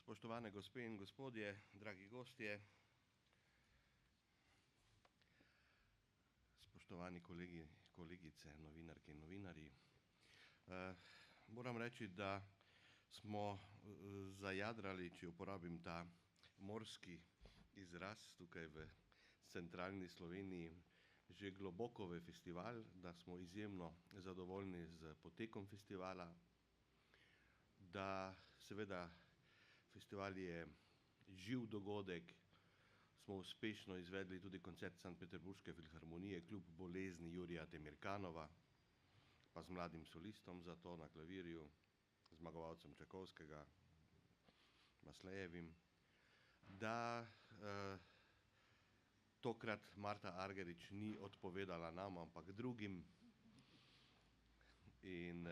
Spoštovane gospe in gospodje, dragi gostje, spoštovani kolegi, kolegice, novinarke in novinarji. Moram reči, da smo zajadrali, če uporabim ta morski izraz tukaj v centralni Sloveniji, že globoko v festival, da smo izjemno zadovoljni s potekom festivala, da seveda festival je živ dogodek, smo uspešno izvedli tudi koncert Sanktpeterburške filharmonije kljub bolezni Jurija Temirkanova, pa z mladim solistom zato na klavirju, zmagovalcem Čajkovskega, Maslejevim, da tokrat Marta Argerich ni odpovedala nam, ampak drugim in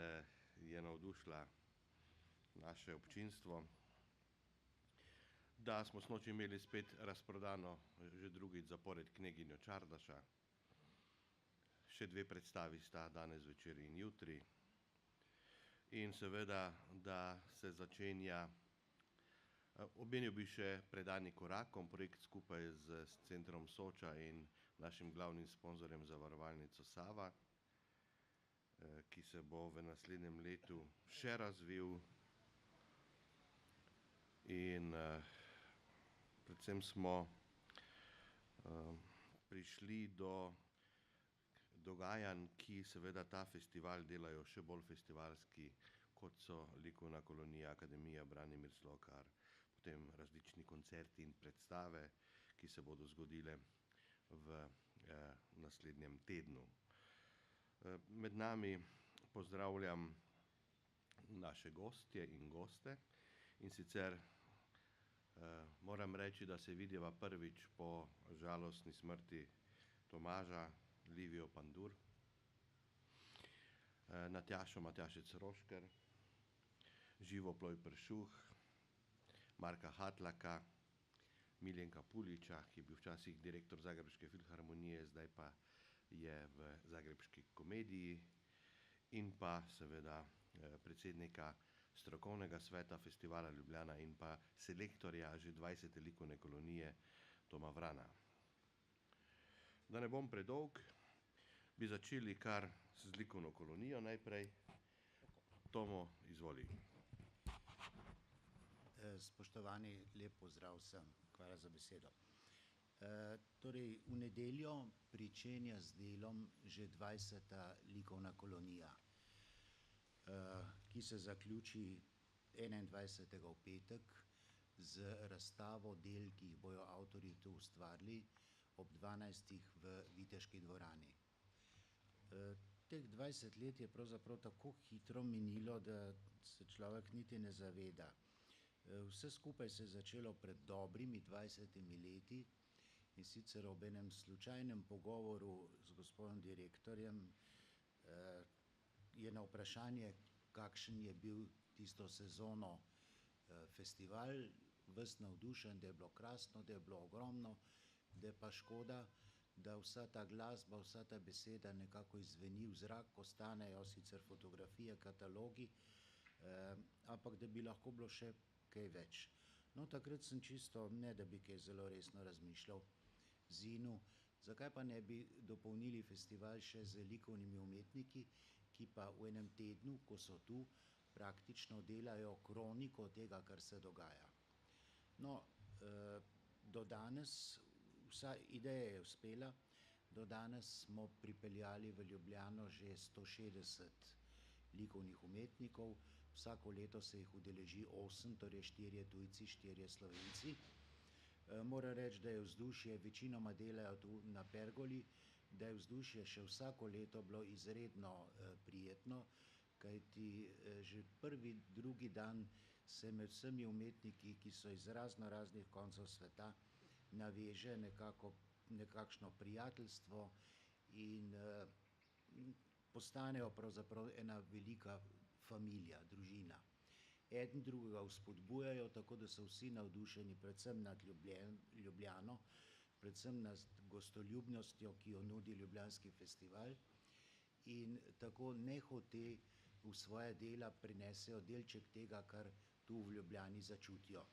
je navdušila naše občinstvo, da smo sinoči imeli spet razprodano že drugič zapored Kneginjo Čardaša, še dve predstavi sta danes zvečer in jutri, in seveda, da se začenja, omenil bi še Predani korakom, projekt skupaj s Centrom Soča in našim glavnim sponzorjem Zavarovalnico Sava, ki se bo v naslednjem letu še razvil in predvsem smo prišli do dogajanj, ki seveda ta festival delajo še bolj festivalski, kot so likovna kolonija, Akademija Branimir Slokar, potem različni koncerti in predstave, ki se bodo zgodile v naslednjem tednu. Med nami pozdravljam naše gostje in goste, in sicer moram reči, da se vidiva prvič po žalostni smrti Tomaža, Livijo Pandur, Natjašo Matjašec Rošker, Živo Ploj Peršuh, Marka Hatlaka, Miljenka Puliča, ki je bil včasih direktor Zagrebške filharmonije, zdaj pa je v Zagrebški komediji, in pa seveda predsednika strokovnega sveta Festivala Ljubljana in pa selektorja že 20. likovne kolonije Toma Vrana. Da ne bom predolg, bi začeli kar z likovno kolonijo najprej. Tomo, izvoli. Spoštovani, lep pozdrav vsem. Hvala za besedo. Torej, v nedeljo pričenja z delom že 20. likovna kolonija, ki se zaključi 21. v petek z razstavo del, ki jih bojo avtorji tu ustvarili ob 12. v Viteški dvorani. Teh 20 let je pravzaprav tako hitro minilo, da se človek niti ne zaveda. Vse skupaj se je začelo pred dobrimi 20 leti, in sicer ob enem slučajnem pogovoru z gospodom direktorjem je na vprašanje, kakšen je bil tisto sezono festival, ves navdušen, da je bilo krasno, da je bilo ogromno, da je pa škoda, da vsa ta glasba, vsa ta beseda nekako izzveni v zrak, ostanejo sicer fotografije, katalogi, ampak da bi lahko bilo še kaj več. No, takrat sem čisto, ne da bi kaj zelo resno razmišljal, zinu, zakaj pa ne bi dopolnili festival še z likovnimi umetniki, ki pa v enem tednu, ko so tu, praktično delajo kroniko tega, kar se dogaja. No, do danes, vsa ideja je uspela, do danes smo pripeljali v Ljubljano že 160 likovnih umetnikov, vsako leto se jih udeleži 8, torej 4 tujci, 4 Slovenci. Moram reči, da je vzdušje, večinoma delajo tu na Pergoli, da je vzdušje še vsako leto bilo izredno prijetno, kajti že prvi, drugi dan se med vsemi umetniki, ki so iz raznih koncev sveta, naveže nekakšno prijateljstvo in postanejo pravzaprav ena velika familija, družina. Eden drugega vzpodbujajo, tako da so vsi navdušeni predvsem nad Ljubljano, predvsem nad gostoljubnostjo, ki jo nudi ljubljanski festival, in tako nehote v svoja dela prinesejo delček tega, kar tu v Ljubljani začutijo.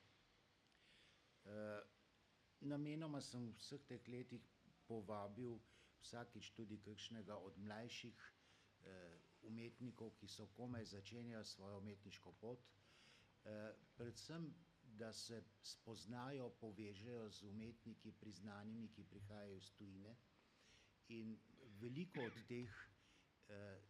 Namenoma sem v vseh teh letih povabil vsakič tudi kakšnega od mlajših umetnikov, ki so komaj začenjali svojo umetniško pot. Predvsem, da se spoznajo, povežejo z umetniki priznanimi, ki prihajajo iz tujine. In veliko od teh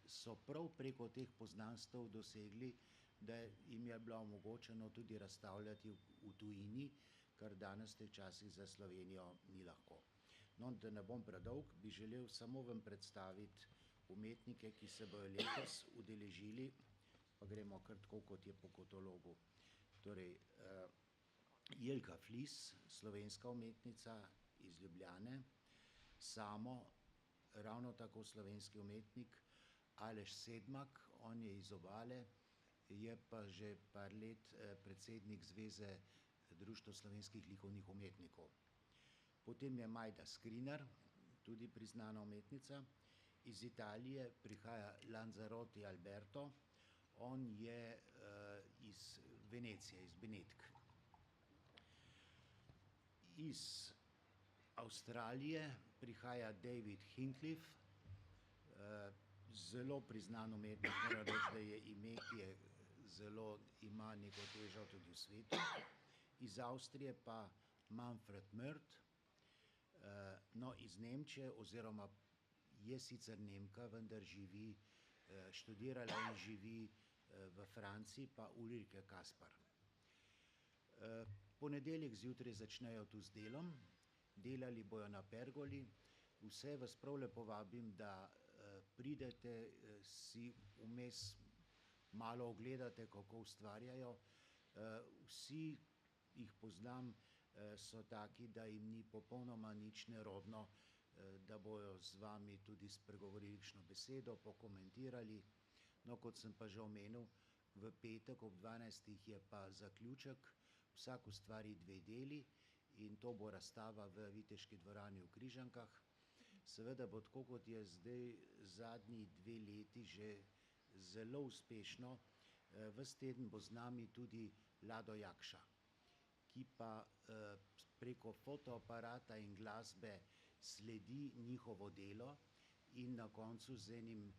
so prav preko teh poznanstev dosegli, da jim je bilo omogočeno tudi razstavljati v tujini, kar danes v teh časih za Slovenijo ni lahko. No, da ne bom predolg, bi želel samo vam predstaviti umetnike, ki se bojo letos udeležili, pa gremo kar tako, kot je po katalogu. Torej, Jelka Flis, slovenska umetnica iz Ljubljane, Samo, ravno tako slovenski umetnik, Aleš Sedmak, on je iz Obale, je pa že par let predsednik Zveze društva slovenskih likovnih umetnikov. Potem je Majda Skrinar, tudi priznana umetnica. Iz Italije prihaja Lanzarote Alberto, on je iz Venecije, iz Benetk. Iz Avstralije prihaja David Hinckliffe, zelo priznan umetnik, moram reči, da je ime, ki je zelo ima neko težo tudi v svetu. Iz Avstrije pa Manfred Mört, no, iz Nemčije oziroma je sicer Nemka, vendar živi, študirala in živi v Franciji, pa Ulrike Kaspar. Ponedeljek zjutraj začnejo tu z delom, delali bojo na pergoli, vse vas prav lepo vabim, da pridete, si vmes malo ogledate, kako ustvarjajo. Vsi jih poznam, so taki, da jim ni popolnoma nič nerodno, da bojo z vami tudi spregovorili kakšno besedo, pokomentirali. No, kot sem pa že omenil, v petek ob 12. je pa zaključek, vsak ustvari 2 deli in to bo razstava v Viteški dvorani v Križankah. Seveda bo tako, kot je zdaj zadnji 2 leti že zelo uspešno, ves teden bo z nami tudi Lado Jakša, ki pa preko fotoaparata in glasbe sledi njihovo delo in na koncu z enim,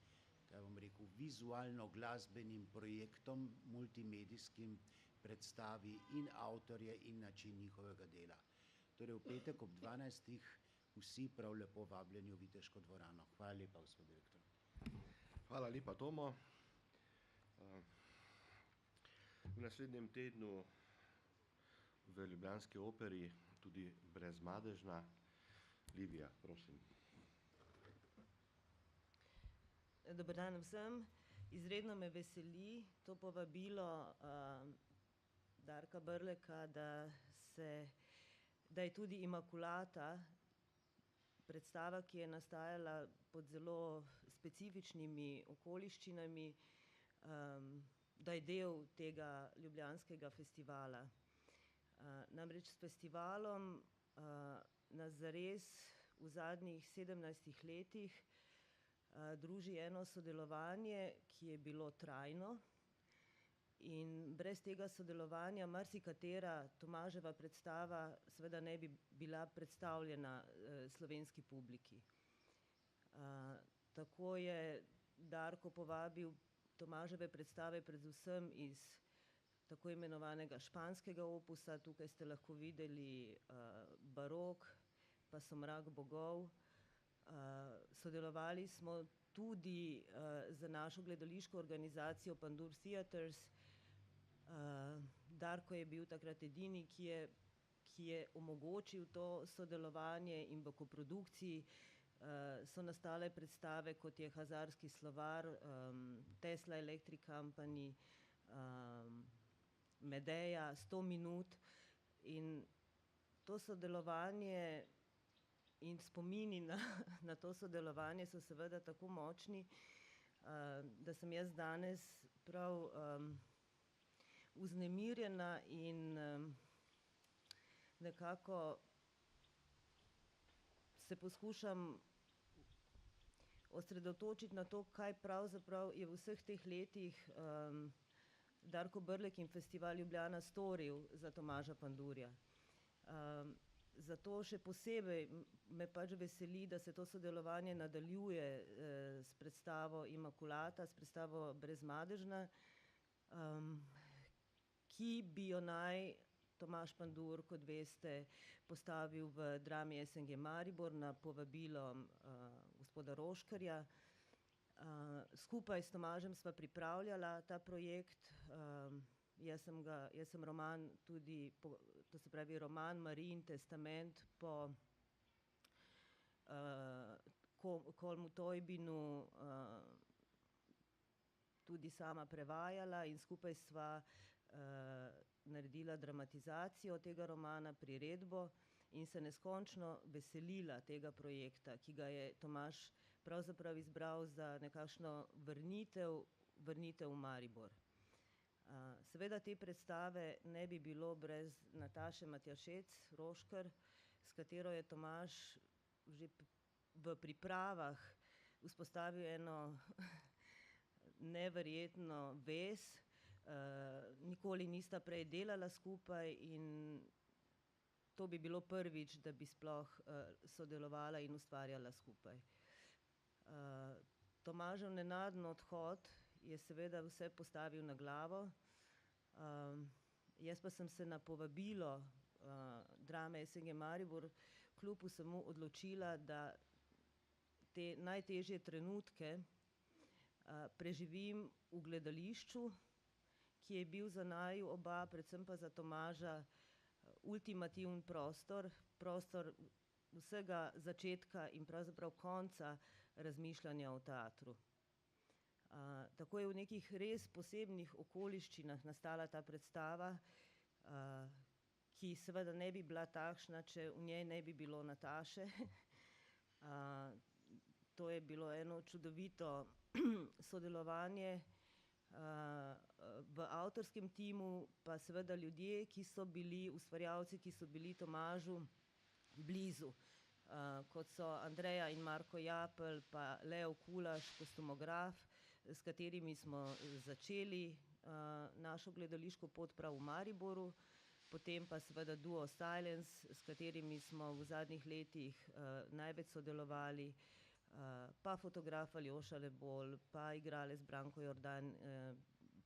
kaj bom rekel, vizualno-glasbenim projektom, multimedijskim, predstavi in avtorje in način njihovega dela. Torej v petek ob 12. vsi prav lepo vabljeni v Viteško dvorano. Hvala lepa, gospod direktor. Hvala lepa, Tomo. V naslednjem tednu v ljubljanski operi tudi Brezmadežna. Livija, prosim. Dober dan vsem. Izredno me veseli to povabilo Darka Brleka, da je tudi Imakulata, predstava, ki je nastajala pod zelo specifičnimi okoliščinami, da je del tega ljubljanskega festivala. Namreč s festivalom nas zares v zadnjih 17 letih druži eno sodelovanje, ki je bilo trajno, in brez tega sodelovanja marsikatera Tomaževa predstava seveda ne bi bila predstavljena slovenski publiki. Tako je Darko povabil Tomaževe predstave predvsem iz tako imenovanega španskega opusa, tukaj ste lahko videli Barok, pa Somrak bogov. Sodelovali smo tudi z našo gledališko organizacijo Pandur Theatres. Darko je bil takrat edini, ki je omogočil to sodelovanje, in v koprodukciji so nastale predstave, kot je Hazarski slovar, Tesla Electric Company, Medea, 100 minut, in to sodelovanje in spomini na to sodelovanje so seveda tako močni, da sem jaz danes prav vznemirjena in nekako se poskušam osredotočiti na to, kaj pravzaprav je v vseh teh letih Darko Brlek in Festival Ljubljana storil za Tomaža Pandurja. Zato še posebej me pač veseli, da se to sodelovanje nadaljuje s predstavo Imakulata, s predstavo Brezmadežna, ki bi jo naj Tomaž Pandur, kot veste, postavil v Drami SNG Maribor na povabilo gospoda Roškarja. Skupaj s Tomažem sva pripravljala ta projekt. Jaz sem roman tudi, to se pravi roman Marijin testament po Kolmu Tojbinu tudi sama prevajala in skupaj sva naredila dramatizacijo tega romana, priredbo in se neskončno veselila tega projekta, ki ga je Tomaž pravzaprav izbral za nekakšno vrnitev v Maribor. Seveda te predstave ne bi bilo brez Nataše Matjašec Roškar, s katero je Tomaž že v pripravah vzpostavil eno neverjetno vez. Nikoli nista prej delala skupaj in to bi bilo prvič, da bi sploh sodelovala in ustvarjala skupaj. Tomažev nenaden odhod je seveda vse postavil na glavo. Jaz pa sem se na povabilo Drame SNG Maribor kljub vsemu odločila, da te najtežje trenutke preživim v gledališču, ki je bil za naju oba, predvsem pa za Tomaža, ultimativen prostor vsega začetka in pravzaprav konca razmišljanja o teatru. Tako je v nekih res posebnih okoliščinah nastala ta predstava, ki seveda ne bi bila takšna, če v njej ne bi bilo Nataše. To je bilo eno čudovito sodelovanje. V avtorskem timu pa seveda ljudje, ki so bili ustvarjalci, ki so bili Tomažu blizu, kot so Andreja in Marko Japelj, pa Leo Kulaš, kostumograf, s katerimi smo začeli našo gledališko pot prav v Mariboru, potem pa seveda duo Silence, s katerimi smo v zadnjih letih največ sodelovali, pa fotograf Aljoša Lebol, pa igralec Branko Jordan,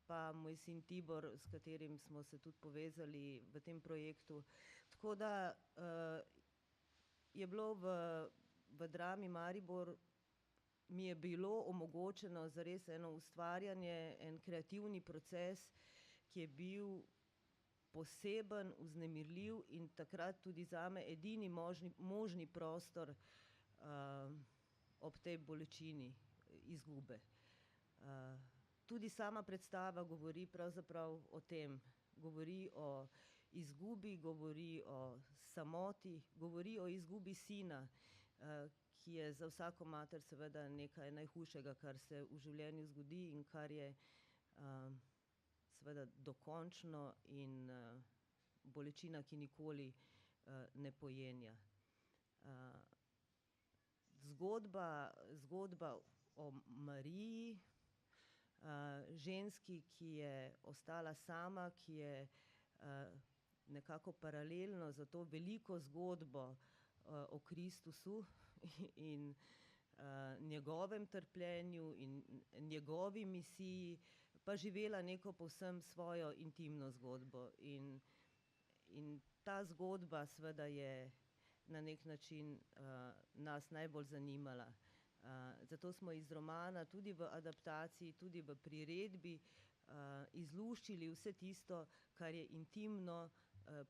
pa moj sin Tibor, s katerim smo se tudi povezali v tem projektu. Tako da je bilo v Drami Maribor, mi je bilo omogočeno zares eno ustvarjanje, en kreativni proces, ki je bil poseben, vznemirljiv in takrat tudi zame edini možni prostor ob tej bolečini izgube. Tudi sama predstava govori pravzaprav o tem, govori o izgubi, govori o samoti, govori o izgubi sina, ki je za vsako mater seveda nekaj najhujšega, kar se v življenju zgodi in kar je seveda dokončno in bolečina, ki nikoli ne pojenja. Zgodba o Mariji, ženski, ki je ostala sama, ki je nekako paralelno za to veliko zgodbo o Kristusu in njegovem trpljenju in njegovi misiji, pa živela neko povsem svojo intimno zgodbo. In ta zgodba seveda je na nek način nas najbolj zanimala. Zato smo iz romana tudi v adaptaciji, tudi v priredbi izluščili vse tisto, kar je intimno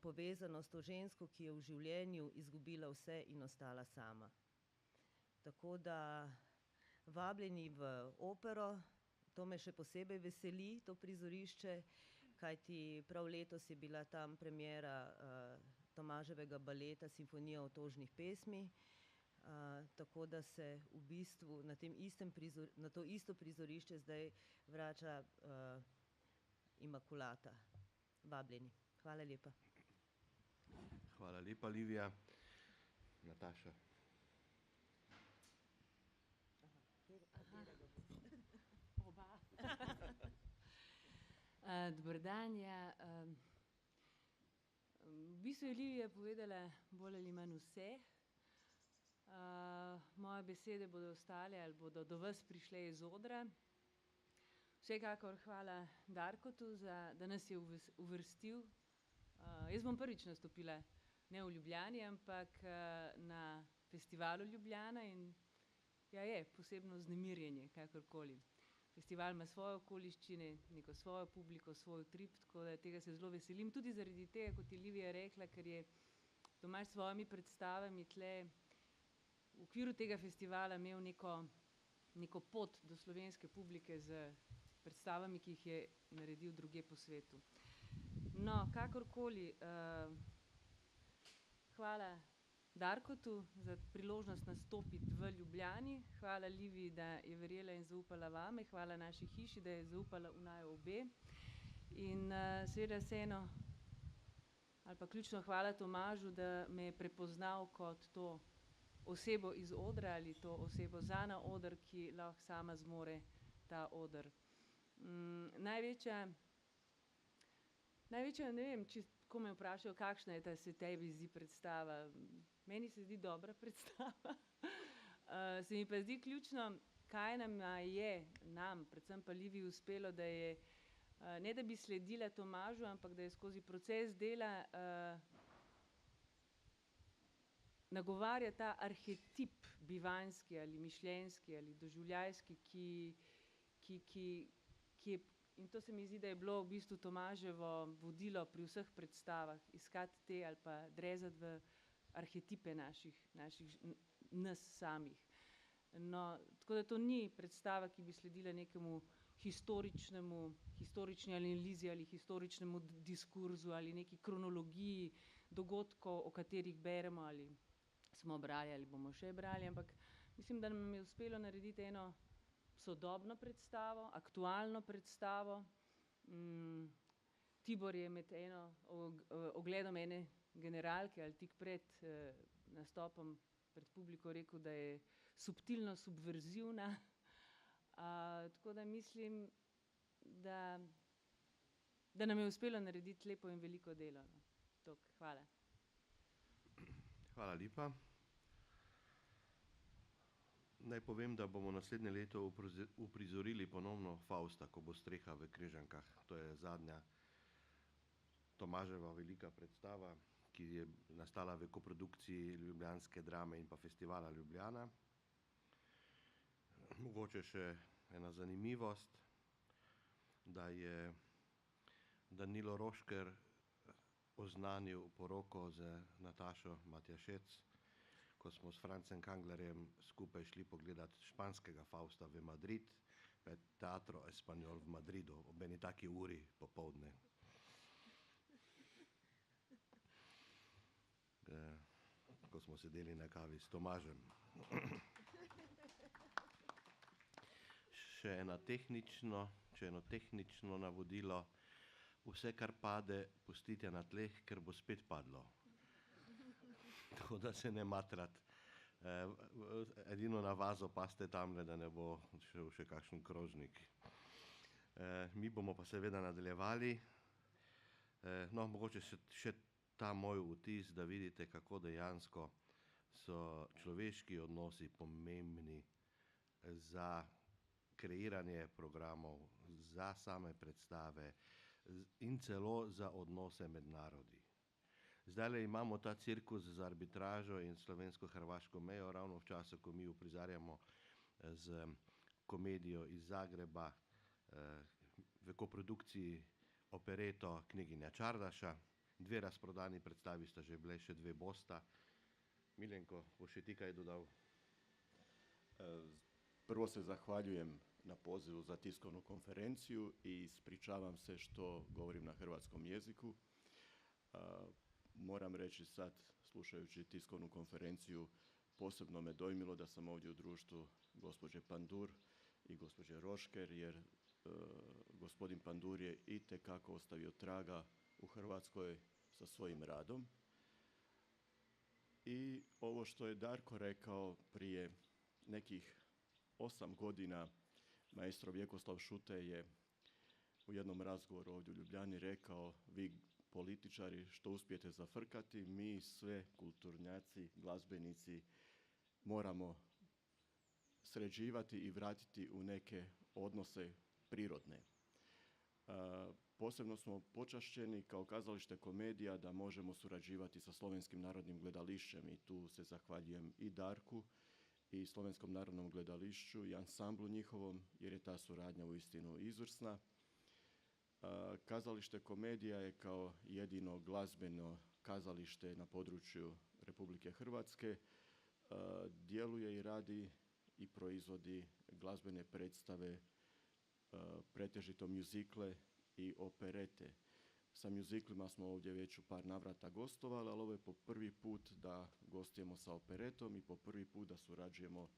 povezano s to žensko, ki je v življenju izgubila vse in ostala sama. Tako da vabljeni v opero, to me še posebej veseli, to prizorišče, kajti prav letos je bila tam premiera Tomaževega baleta Simfonija otožnih pesmi, tako da se v bistvu na to isto prizorišče zdaj vrača Imakulata. Vabljeni. Hvala lepa. Hvala lepa, Livija. Nataša. Oba. Dober dan, ja. bistvu je Livija povedala bolj ali manj vse. Moje besede bodo ostale ali bodo do vas prišle iz odra. Vsekakor hvala Darkotu, da nas je uvrstil. Jaz bom prvič nastopila ne v Ljubljani, ampak na festivalu Ljubljana in ja, je posebno vznemirjenje, kakorkoli. Festival ima svoje okoliščine, neko svojo publiko, svoj utrip, tako da tega se zelo veselim. Tudi zaradi tega, kot je Livija rekla, ker je Tomaž s svojimi predstavami tle v okviru tega festivala imel neko pot do slovenske publike z predstavami, ki jih je naredil drugje po svetu. No, kakorkoli, hvala Darkotu za priložnost nastopiti v Ljubljani, hvala Liviji, da je verjela in zaupala vame, hvala naši hiši, da je zaupala v naju obe. In seveda vseeno, ali pa ključno hvala Tomažu, da me je prepoznal kot to osebo iz odra ali to osebo za na oder, ki lahko sama zmore ta oder. Največja, ne vem, ko me vprašajo, kakšna je se tebi zdi predstava. Meni se zdi dobra predstava. Se mi pa zdi ključno, kaj nam, predvsem pa Liviji uspelo, da je, ne da bi sledila Tomažu, ampak da je skozi proces dela nagovarja ta arhetip bivanjski ali mišljenjski ali doživljajski, ki je, in to se mi zdi, da je bilo v bistvu Tomaževo vodilo pri vseh predstavah, iskati te ali pa drezati v arhetipe nas samih. No, tako da to ni predstava, ki bi sledila nekemu historični analizi ali historičnemu diskurzu ali neki kronologiji dogodkov, o katerih beremo ali smo brali ali bomo še brali, ampak mislim, da nam je uspelo narediti eno sodobno predstavo, aktualno predstavo. Tibor je med ogledom ene generalke ali tik pred nastopom pred publiko rekel, da je subtilno subverzivna. Tako da mislim, da nam je uspelo narediti lepo in veliko delo. Toliko, hvala. Hvala lepa. Naj povem, da bomo naslednje leto uprizorili ponovno Fausta, ko bo streha v Križankah. To je zadnja Tomaževa velika predstava, ki je nastala v koprodukciji Ljubljanske drame in pa Festivala Ljubljana. Mogoče še ena zanimivost, da je Danilo Rošker oznanil poroko z Natašo Matjašec, ko smo s Francem Kanglerjem skupaj šli pogledat španskega Fausta v Madrid, Teatro Español v Madridu, ob eni taki uri popoldne. Ko smo sedeli na kavi s Tomažem. Še eno tehnično navodilo. Vse, kar pade, pustite na tleh, ker bo spet padlo. Tako da se ne matrati. Edino na vazo pazite tamle, da ne bo šel še kakšen krožnik. Mi bomo pa seveda nadaljevali. No, mogoče še ta moj vtis, da vidite, kako dejansko so človeški odnosi pomembni za kreiranje programov, za same predstave in celo za odnose med narodi. Zdajle imamo ta cirkus z arbitražo in slovensko-hrvaško mejo, ravno v času, ko mi uprizarjamo z komedijo iz Zagreba v koprodukciji opereto Kneginja Čardaša. 2 razprodani predstavi sta že bile, še 2 bosta. Miljenko, boš še ti kaj dodal? Prvo se zahvaljujem na pozivu za tiskovnu konferenciju i ispričavam se što govorim na hrvatskom jeziku. Moram reći sad, slušajući tiskovnu konferenciju, posebno me dojmilo da sam ovdje u društvu gospođe Pandur i gospođe Rošker, jer gospodin Pandur je itekako ostavio traga u Hrvatskoj sa svojim radom. I ovo što je Darko rekao prije nekih 8 godina, maestro Vjekoslav Šute je u jednom razgovoru ovdje u Ljubljani rekao: vi političari što uspijete zafrkati, mi sve kulturnjaci, glazbenici moramo sređivati i vratiti u neke odnose prirodne. Posebno smo počašćeni kao kazalište Komedija da možemo surađivati sa Slovenskim narodnim gledališćem i tu se zahvaljujem i Darku i Slovenskom narodnom gledališću i ansamblu njihovom jer je ta suradnja uistinu izvrsna. Kazalište Komedija je kao jedino glazbeno kazalište na području Republike Hrvatske djeluje i radi i proizvodi glazbene predstave, pretežito mjuzikle i operete. Sa mjuziklima smo ovdje već u par navrata gostovali, ali ovo je po prvi put da gostujemo sa operetom i po prvi put da surađujemo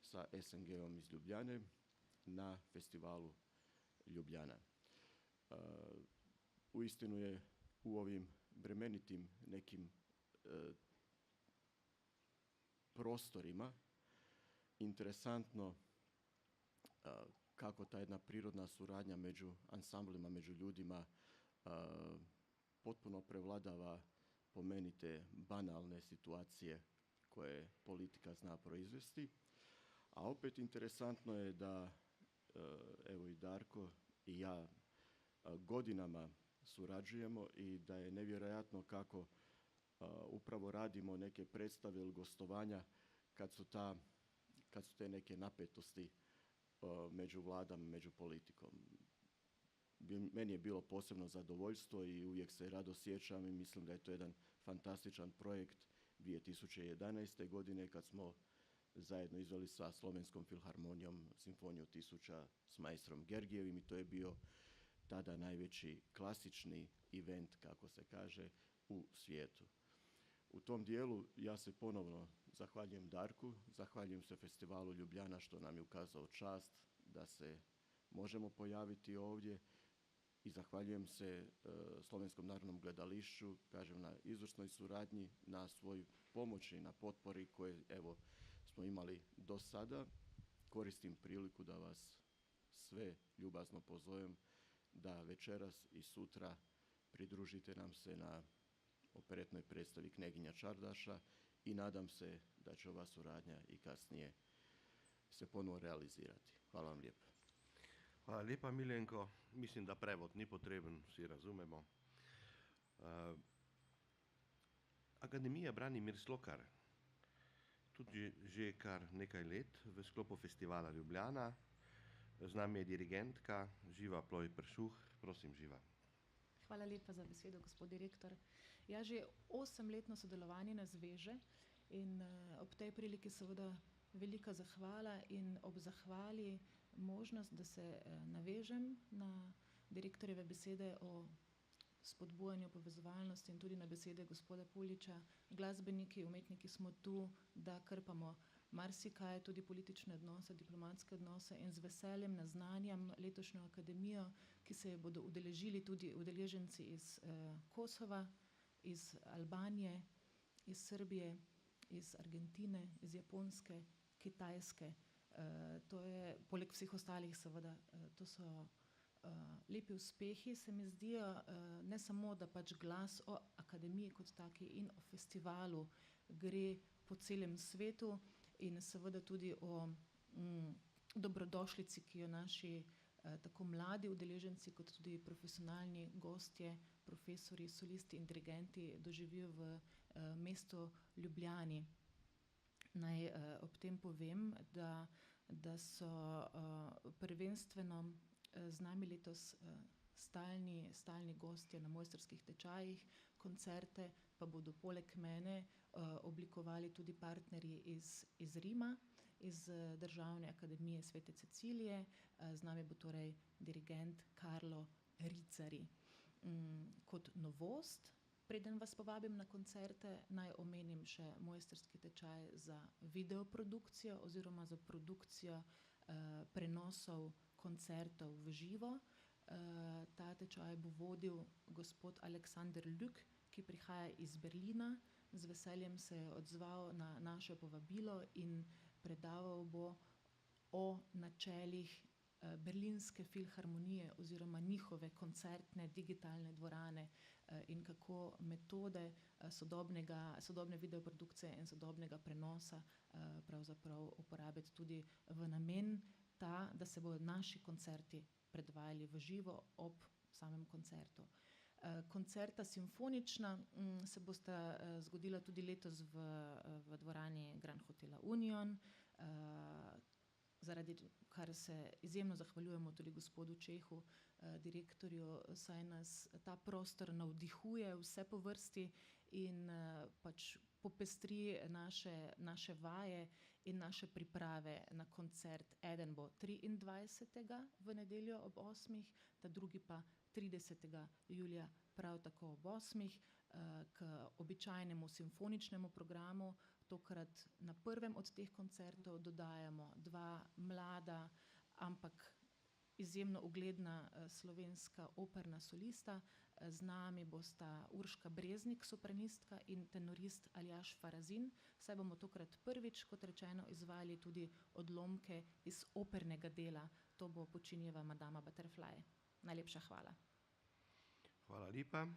sa SNG-om iz Ljubljane na festivalu Ljubljana. Uistinu je u ovim bremenitim nekim prostorima interesantno kako ta jedna prirodna suradnja među ansamblima, među ljudima potpuno prevladava po meni te banalne situacije koje politika zna proizvesti. A opet interesantno je da evo i Darko i ja godinama surađujemo i da je nevjerojatno kako upravo radimo neke predstave ili gostovanja kad su te neke napetosti među vladama, među politikom. Meni je bilo posebno zadovoljstvo i uvijek se rado sjećam i mislim da je to jedan fantastičan projekt 2011. godine kad smo zajedno izveli sa Slovenskom filharmonijom Simfoniju tisuća s majstrom Gergijevim i to je bio tada najveći klasični event, kako se kaže, u svijetu. U tom dijelu ja se ponovno zahvaljujem Darku, zahvaljujem se festivalu Ljubljana što nam je ukazao čast da se možemo pojaviti ovdje i zahvaljujem se Slovenskom narodnom gledališću, kažem, na izvrsnoj suradnji, na svoj pomoći, na potpori koje evo smo imali do sada. Koristim priliku da vas sve ljubazno pozovem da večeras i sutra pridružite nam se na operetnoj predstavi Kneginja Čardaša i nadam se da će ova suradnja i kasnije se ponovo realizirati. Hvala vam lijepo. Hvala lepa, Miljenko. Mislim, da prevod ni potreben, vsi razumemo. Akademija Branimir Slokar, tudi že kar nekaj let v sklopu festivala Ljubljana. Z nami je dirigentka Živa Ploj-Pršuh. Prosim, Živa. Hvala lepa za besedo, gospod direktor. Ja, že 8-letno sodelovanje nas veže in ob tej priliki seveda velika zahvala in ob zahvali možnost, da se navežem na direktorjeve besede o spodbujanju povezovalnosti in tudi na besede gospoda Puliča. Glasbeniki, umetniki smo tu, da krpamo marsikaj, tudi politične odnose, diplomatske odnose in z veseljem naznanjam letošnjo akademijo, ki se je bodo udeležili tudi udeleženci iz Kosova, iz Albanije, iz Srbije, iz Argentine, iz Japonske, Kitajske. To je, poleg vseh ostalih seveda, to so lepi uspehi, se mi zdijo, ne samo, da pač glas o akademiji kot taki in o festivalu gre po celem svetu in seveda tudi o dobrodošlici, ki jo naši tako mladi udeleženci kot tudi profesionalni gostje, profesori, solisti in dirigenti doživijo v mestu Ljubljani. Naj ob tem povem, da so prvenstveno z nami letos stalni gostje na mojstrskih tečajih, koncerte pa bodo poleg mene oblikovali tudi partnerji iz Rima, iz Državne akademije Svete Cecilije. Z nami bo torej dirigent Karlo Ricari. Kot novost, preden vas povabim na koncerte, naj omenim še mojstrski tečaj za videoprodukcijo oziroma za produkcijo prenosov koncertov v živo. Ta tečaj bo vodil gospod Aleksander Lük, ki prihaja iz Berlina. Z veseljem se je odzval na naše povabilo in predaval bo o načelih Berlinske filharmonije oziroma njihove koncertne digitalne dvorane in kako metode sodobne videoprodukcije in sodobnega prenosa pravzaprav uporabiti tudi v namen ta, da se bodo naši koncerti predvajali v živo ob samem koncertu. Koncerta simfonična se bosta zgodila tudi letos v dvorani Grand Hotela Union, zaradi kar se izjemno zahvaljujemo tudi gospodu Čehu, direktorju, saj nas ta prostor navdihuje vse po vrsti in pač popestri naše vaje in naše priprave na koncert. Eden bo 23. v nedeljo ob 8, ta drugi pa 30. julija prav tako ob 8, k običajnemu simfoničnemu programu. Tokrat na prvem od teh koncertov dodajamo 2 mlada, ampak izjemno ugledna slovenska operna solista. Z nami bosta Urška Breznik, sopranistka, in tenorist Aljaž Farazin. Saj bomo tokrat prvič, kot rečeno, izvajali tudi odlomke iz opernega dela. To bo Puccinieva Madama Butterfly. Najlepša hvala. Hvala lepa.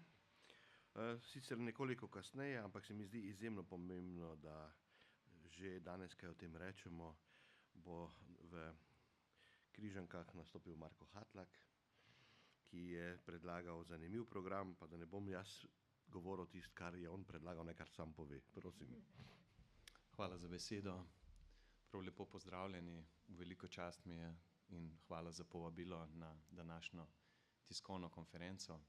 Sicer nekoliko kasneje, ampak se mi zdi izjemno pomembno, da že danes kaj o tem rečemo, bo v Križankah nastopil Marko Hatlak, ki je predlagal zanimiv program, pa da ne bom jaz govoril tisto, kar je on predlagal, ne kar sam pove. Prosim. Hvala za besedo. Prav lepo pozdravljeni, veliko čast mi je in hvala za povabilo na današnjo tiskovno konferenco.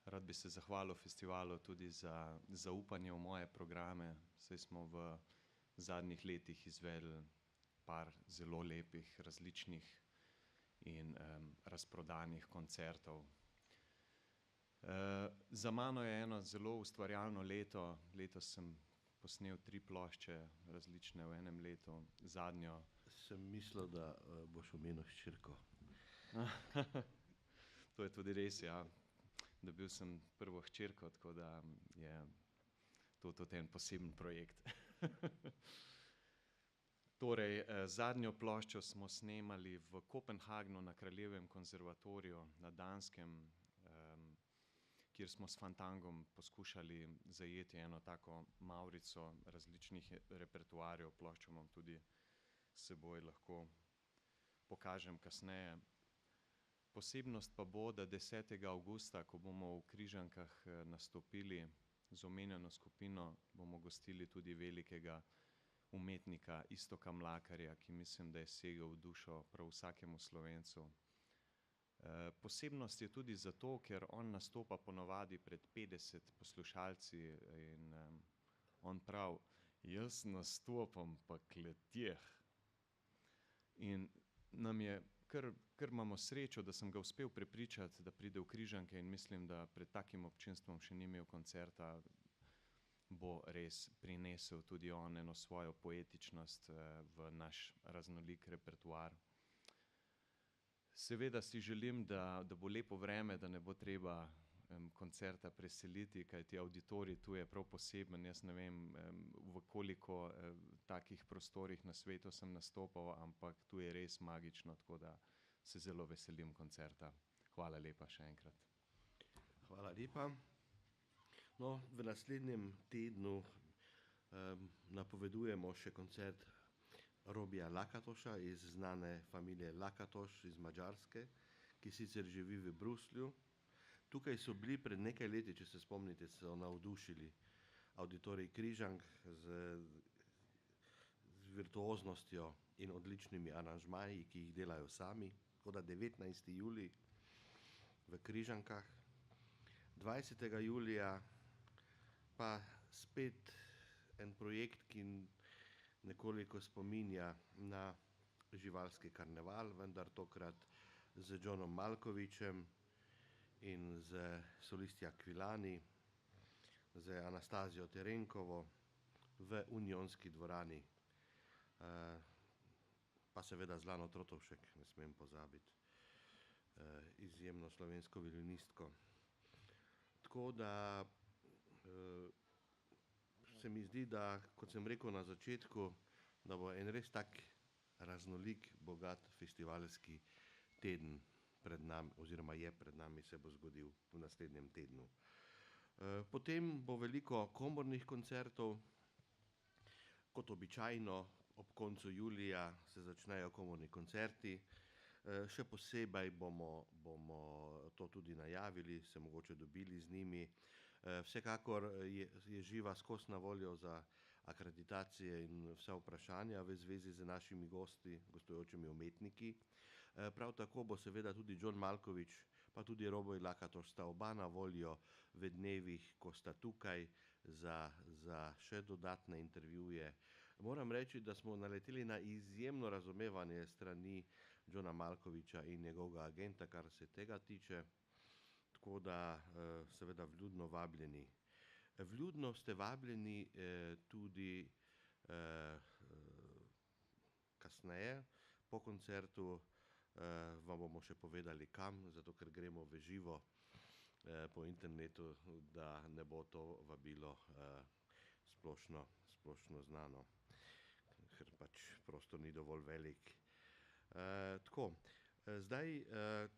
Rad bi se zahvalil festivalu tudi za zaupanje v moje programe, saj smo v zadnjih letih izvedli par zelo lepih, različnih in razprodanih koncertov. Za mano je eno zelo ustvarjalno leto. Letos sem posnel 3 plošče različne v enem letu, zadnjo. Sem mislil, da boš omenil hčerko. To je tudi res, ja. Dobil sem prvo hčerko, tako da je to tudi en poseben projekt. Torej, zadnjo ploščo smo snemali v Kopenhagnu na Kraljevem konzervatoriju na Danskem, kjer smo s Fantangom poskušali zajeti eno tako mavrico različnih repertoarjev. Ploščo imam tudi s seboj, lahko pokažem kasneje. Posebnost pa bo, da 10. avgusta, ko bomo v Križankah nastopili z omenjeno skupino, bomo gostili tudi velikega umetnika Iztoka Mlakarja, ki mislim, da je segel v dušo prav vsakemu Slovencu. Posebnost je tudi zato, ker on nastopa ponavadi pred 50 poslušalci in on pravi: "Jaz nastopam pa kleteh." In nam je kar imamo srečo, da sem ga uspel prepričati, da pride v Križanke, in mislim, da pred takim občinstvom še ni imel koncerta. Bo res prinesel tudi on eno svojo poetičnost v naš raznolik repertoar. Seveda si želim, da bo lepo vreme, da ne bo treba koncerta preseliti, kajti avditorij tu je prav poseben. Jaz ne vem, v koliko takih prostorih na svetu sem nastopal, ampak tu je res magično, tako da se zelo veselim koncerta. Hvala lepa še enkrat. Hvala lepa. No, v naslednjem tednu napovedujemo še koncert Robija Lakatoša iz znane familije Lakatoš iz Madžarske, ki sicer živi v Bruslju. Tukaj so bili pred nekaj leti, če se spomnite, so navdušili avditorij Križank z virtuoznostjo in odličnimi aranžmaji, ki jih delajo sami. Tako da 19. julij v Križankah, 20. julija pa spet en projekt, ki nekoliko spominja na živalski karneval, vendar tokrat z Johnom Malkovičem in z solisti Aquilani, z Anastazijo Terenkovo v Unionski dvorani. Pa seveda Zlano Trotovšek, ne smem pozabiti, izjemno slovensko violinistko. Tako da se mi zdi, da, kot sem rekel na začetku, da bo en res tak raznolik, bogat festivalski teden pred nami, oziroma je pred nami, se bo zgodil v naslednjem tednu. Potem bo veliko komornih koncertov, kot običajno ob koncu julija se začnejo komorni koncerti. Še posebej bomo to tudi najavili, se mogoče dobili z njimi. Vsekakor je Živa skozi na voljo za akreditacije in vsa vprašanja v zvezi z našimi gosti, gostujočimi umetniki. Prav tako bo seveda tudi John Malkovič pa tudi Roboj Lakatos sta oba na voljo v dnevih, ko sta tukaj za še dodatne intervjuje. Moram reči, da smo naleteli na izjemno razumevanje strani Johna Malkoviča in njegovega agenta, kar se tega tiče, tako da seveda vljudno vabljeni. Vljudno ste vabljeni tudi kasneje, po koncertu, vam bomo še povedali kam, zato ker gremo v živo po internetu, da ne bo to vabilo splošno znano, ker pač prostor ni dovolj velik. Tako, zdaj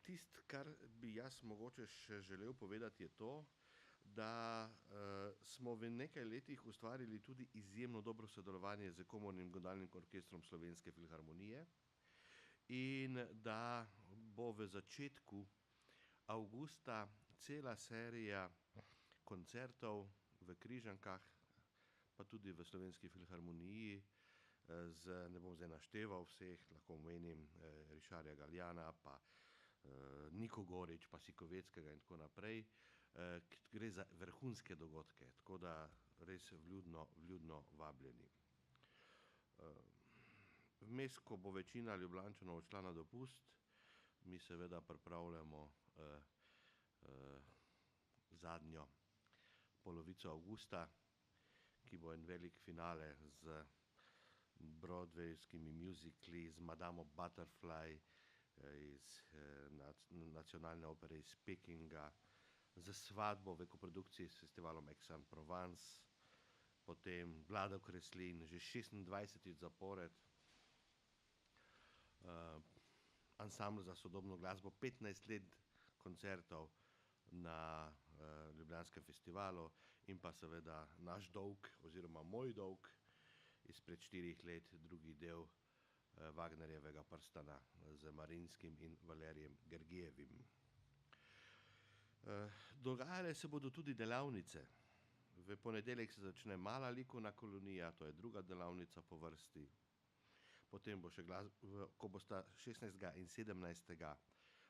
tisto, kar bi jaz mogoče še želel povedati, je to, da smo v nekaj letih ustvarili tudi izjemno dobro sodelovanje z Komornim godalnim orkestrom Slovenske filharmonije in da bo v začetku avgusta cela serija koncertov v Križankah, pa tudi v Slovenski filharmoniji, ne bom zdaj našteval vseh, lahko omenim Rišarja Galjana, pa Niko Gorič, pa Sikoveckega in tako naprej. Gre za vrhunske dogodke, tako da res vljudno vabljeni. Vmes, ko bo večina Ljubljančanov odšla na dopust, mi seveda pripravljamo zadnjo polovico avgusta, ki bo en velik finale z broadwayskimi musicali, z Madamo Butterfly iz nacionalne opere iz Pekinga, z svatbo v koprodukciji s festivalom Aix-en-Provence, potem Vlado Kreslin, že 26. zapored, ansambl za sodobno glasbo, 15 let koncertov na Ljubljanskem festivalu in pa seveda naš dolg oziroma moj dolg izpred 4 let, drugi del Wagnerjevega Prstana z Marinskim in Valerijem Gergijevim. Dogajale se bodo tudi delavnice. V ponedeljek se začne Mala likovna kolonija, to je druga delavnica po vrsti. Potem bo še ko bosta 16. in 17.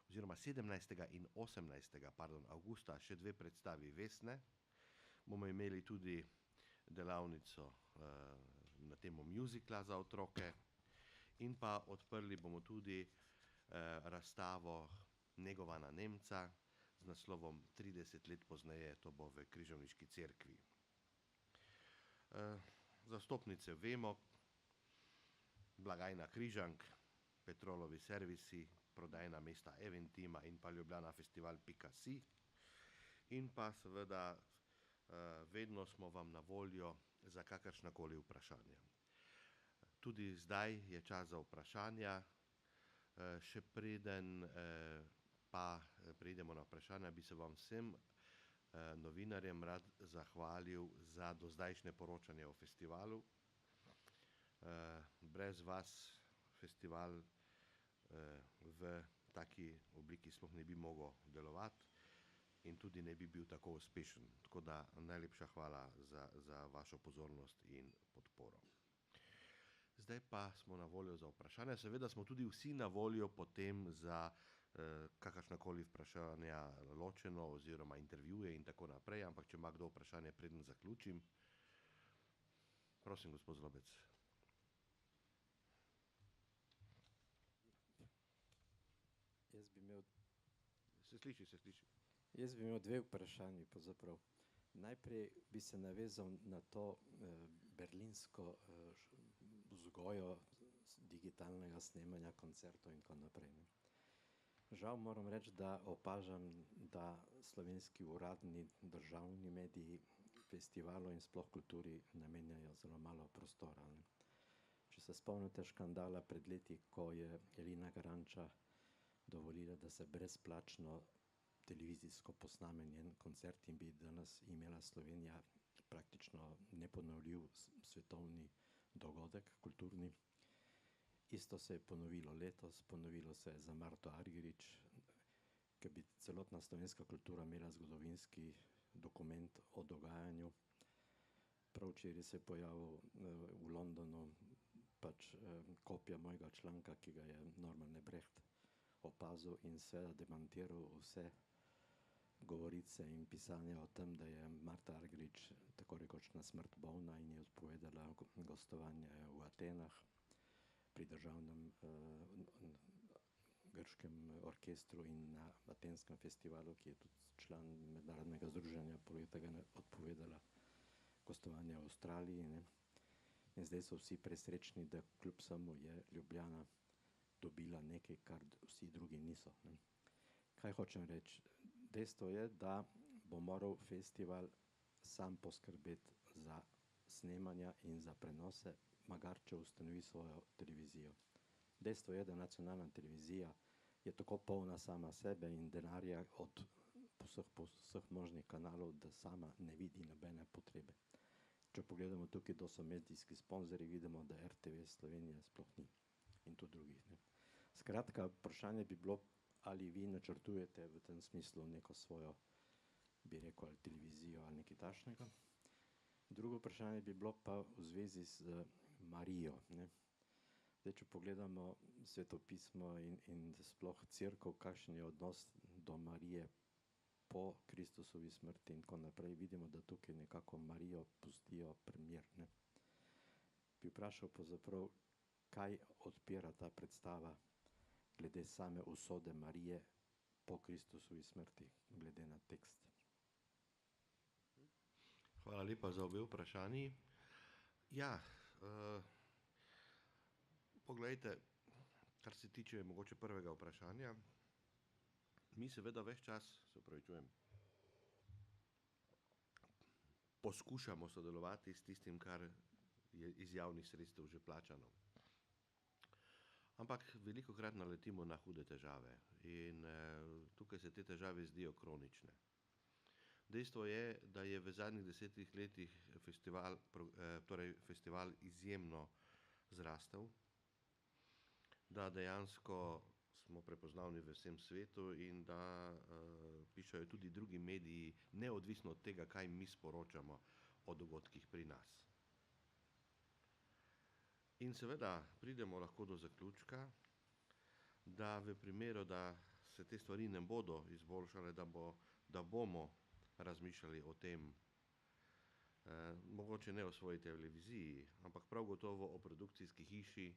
oziroma 17. in 18. avgusta še 2 predstavi Vesne, bomo imeli tudi delavnico na temo muzikla za otroke in pa odprli bomo tudi razstavo Negovana Nemca z naslovom 30 let pozneje, to bo v Križevniški cerkvi. Za vstopnice vemo, blagajna Križank, Petrolovi servisi, prodajna mesta Eventima in pa ljubljanafestival.si in pa seveda vedno smo vam na voljo za kakršnakoli vprašanja. Tudi zdaj je čas za vprašanja, še preden pa preidemo na vprašanja, bi se vam vsem novinarjem rad zahvalil za dozdajšnje poročanje o festivalu. Brez vas festival v taki obliki sploh ne bi mogel delovati in tudi ne bi bil tako uspešen. Tako da najlepša hvala za vašo pozornost in podporo. Zdaj pa smo na voljo za vprašanja. Seveda smo tudi vsi na voljo potem za kakršnakoli vprašanja ločeno oziroma intervjuje in tako naprej, ampak če ima kdo vprašanje, preden zaključim. Prosim, gospod Zlobec. Jaz bi imel Se sliši. Jaz bi imel 2 vprašanji pravzaprav. Najprej bi se navezal na to berlinsko vzgojo digitalnega snemanja koncertov in tako naprej. Žal moram reči, da opažam, da slovenski uradni državni mediji festivalu in sploh kulturi namenjajo zelo malo prostora. Če se spomnite škandala pred leti, ko je Elina Garanča dovolila, da se brezplačno televizijsko posnamen njen koncert in bi danes imela Slovenija praktično neponovljiv svetovni dogodek, kulturni. Isto se je ponovilo letos, ponovilo se je za Marto Argerič, ker bi celotna slovenska kultura imela zgodovinski dokument o dogajanju. Prav včeraj se je pojavil v Londonu pač kopija mojega članka, ki ga je Norman Lebrecht opazil in seveda demantiral vse govorice in pisanja o tem, da je Marta Argerič tako rekoč na smrt bolna in je odpovedala gostovanje v Atenah pri državnem grškem orkestru in na Atenskem festivalu, ki je tudi član mednarodnega združenja, poleg tega odpovedala gostovanje v Avstraliji. Ne. In zdaj so vsi presrečni, da kljub samo je Ljubljana dobila nekaj, kar vsi drugi niso. Ne. Kaj hočem reči? Dejstvo je, da bo moral festival sam poskrbeti za snemanja in za prenose, magar če ustanovi svojo televizijo. Dejstvo je, da nacionalna televizija je tako polna sama sebe in denarja od vseh možnih kanalov, da sama ne vidi nobene potrebe. Če pogledamo tukaj, kdo so medijski sponzorji, vidimo, da RTV Slovenije sploh ni in tudi drugih. Ne. Skratka, vprašanje bi bilo, ali vi načrtujete v tem smislu neko svojo, bi rekel, ali televizijo ali nekaj takšnega. Drugo vprašanje bi bilo pa v zvezi z Marijo. Ne. Zdaj, če pogledamo svetopismo in sploh cerkev, kakšen je odnos do Marije po Kristusovi smrti in tako naprej, vidimo, da tukaj nekako Marijo pustijo primer. Ne. Bi vprašal pravzaprav, kaj odpira ta predstava glede same usode Marije po Kristusovi smrti, glede na tekst. Hvala lepa za obe vprašanji. Ja, poglejte, kar se tiče mogoče prvega vprašanja, mi seveda ves čas, se opravičujem, poskušamo sodelovati s tistim, kar je iz javnih sredstev že plačano. Ampak velikokrat naletimo na hude težave in tukaj se te težave zdijo kronične. Dejstvo je, da je v zadnjih 10 letih festival izjemno zrastel, da dejansko smo prepoznavni v vsem svetu in da pišejo tudi drugi mediji, neodvisno od tega, kaj mi sporočamo o dogodkih pri nas. In seveda pridemo lahko do zaključka, da v primeru, da se te stvari ne bodo izboljšale, da bomo razmišljali o tem, mogoče ne o svoji televiziji, ampak prav gotovo o produkcijski hiši,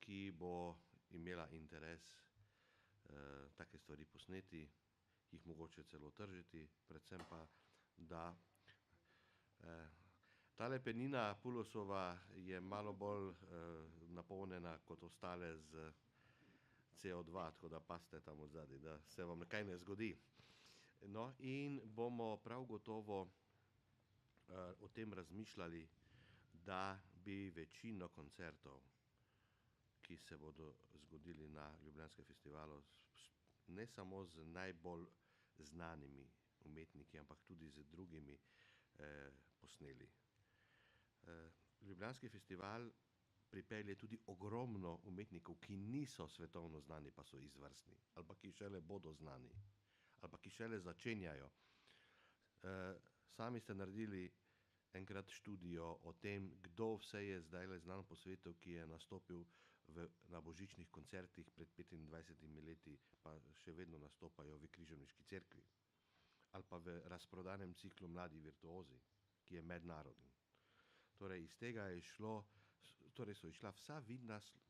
ki bo imela interes take stvari posneti, jih mogoče celo tržiti, predvsem pa, da tale penina Pulosova je malo bolj napolnjena kot ostale z CO2, tako da pazite tam odzadaj, da se vam kaj ne zgodi. No, in bomo prav gotovo o tem razmišljali, da bi večino koncertov, ki se bodo zgodili na Ljubljanskem festivalu, ne samo z najbolj znanimi umetniki, ampak tudi z drugimi posneli. Ljubljanski festival pripelje tudi ogromno umetnikov, ki niso svetovno znani, pa so izvrstni, ali pa ki šele bodo znani, ali pa ki šele začenjajo. Sami ste naredili enkrat študijo o tem, kdo vse je zdajle znan po svetu, ki je nastopil na božičnih koncertih pred 25 leti, pa še vedno nastopajo v Križevniški cerkvi. Ali pa v razprodanem ciklu Mladi virtuozi, ki je mednarodni. Torej, iz tega je šlo, torej so išla vsa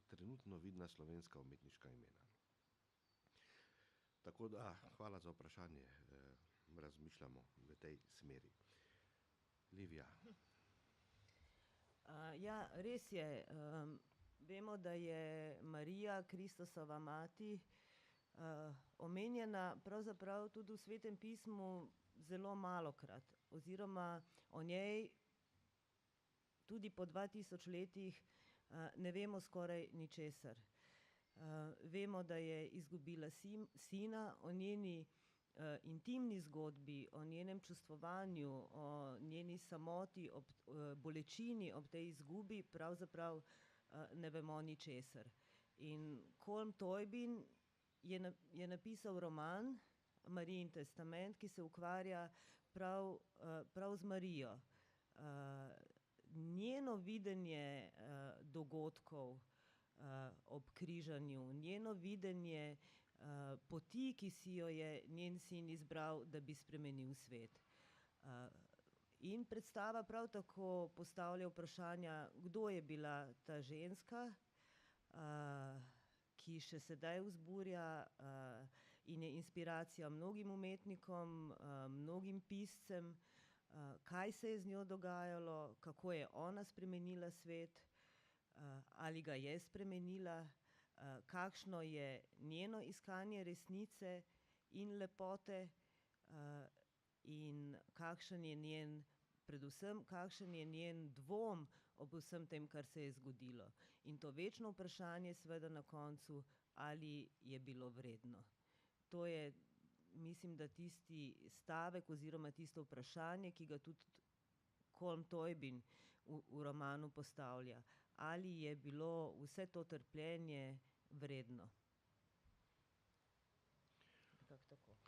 trenutno vidna slovenska umetniška imena. Tako da, hvala za vprašanje, razmišljamo v tej smeri. Livija. Ja, res je. Vemo, da je Marija, Kristusova mati, omenjena pravzaprav tudi v Svetem pismu zelo malokrat, oziroma o njej tudi po 2000 letih ne vemo skoraj ničesar. Vemo, da je izgubila sina, o njeni intimni zgodbi, o njenem čustvovanju, o njeni samoti, bolečini ob tej izgubi, pravzaprav ne vemo ničesar. In Colm Tojbin je napisal roman Marijin testament, ki se ukvarja prav z Marijo. Njeno videnje dogodkov ob križanju, njeno videnje poti, ki si jo je njen sin izbral, da bi spremenil svet. In predstava prav tako postavlja vprašanja, kdo je bila ta ženska, ki še sedaj vzburja in je inspiracija mnogim umetnikom, mnogim piscem, kaj se je z njo dogajalo, kako je ona spremenila svet, ali ga je spremenila, kakšno je njeno iskanje resnice in lepote, in predvsem kakšen je njen dvom ob vsem tem, kar se je zgodilo. In to večno vprašanje seveda na koncu, ali je bilo vredno. To je, mislim, da tisti stavek oziroma tisto vprašanje, ki ga tudi Colm Tojbin v romanu postavlja. Ali je bilo vse to trpljenje vredno?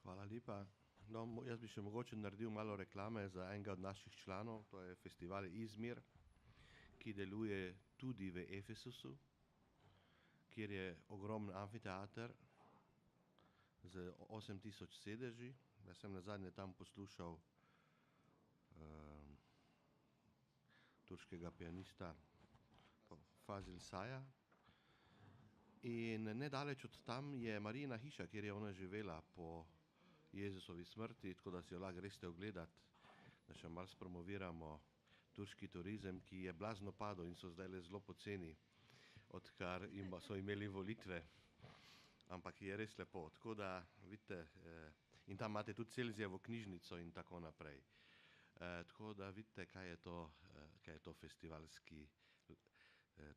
Hvala lepa. No, jaz bi še mogoče naredil malo reklame za enega od naših članov, to je festival Izmir, ki deluje tudi v Efesusu, kjer je ogromen amfiteater z 8000 sedeži. Jaz sem nazadnje tam poslušal turškega pianista Fazil Saja. In nedaleč od tam je Marijina hiša, kjer je ona živela po Jezusovi smrti, tako da si jo lahko greste ogledati, da še malo spromoviramo turški turizem, ki je blazno padel in so zdaj zelo poceni, odkar so imeli volitve. Ampak je res lepo. Tako da, vidite, in tam imate tudi Celzijevo knjižnico in tako naprej. Tako da vidite, kaj je to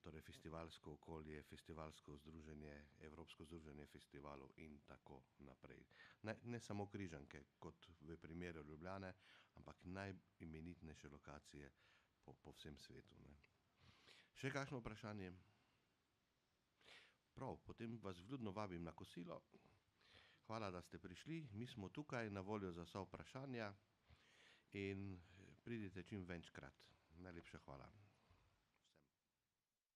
torej festivalsko okolje, festivalsko združenje, Evropsko združenje festivalov in tako naprej. Ne samo Križanke, kot v primeru Ljubljane, ampak najimenitnejše lokacije po vsem svetu. Ne. Še kakšno vprašanje? Prav, potem vas vljudno vabim na kosilo. Hvala, da ste prišli. Mi smo tukaj na voljo za vsa vprašanja in pridite čim večkrat. Najlepša hvala.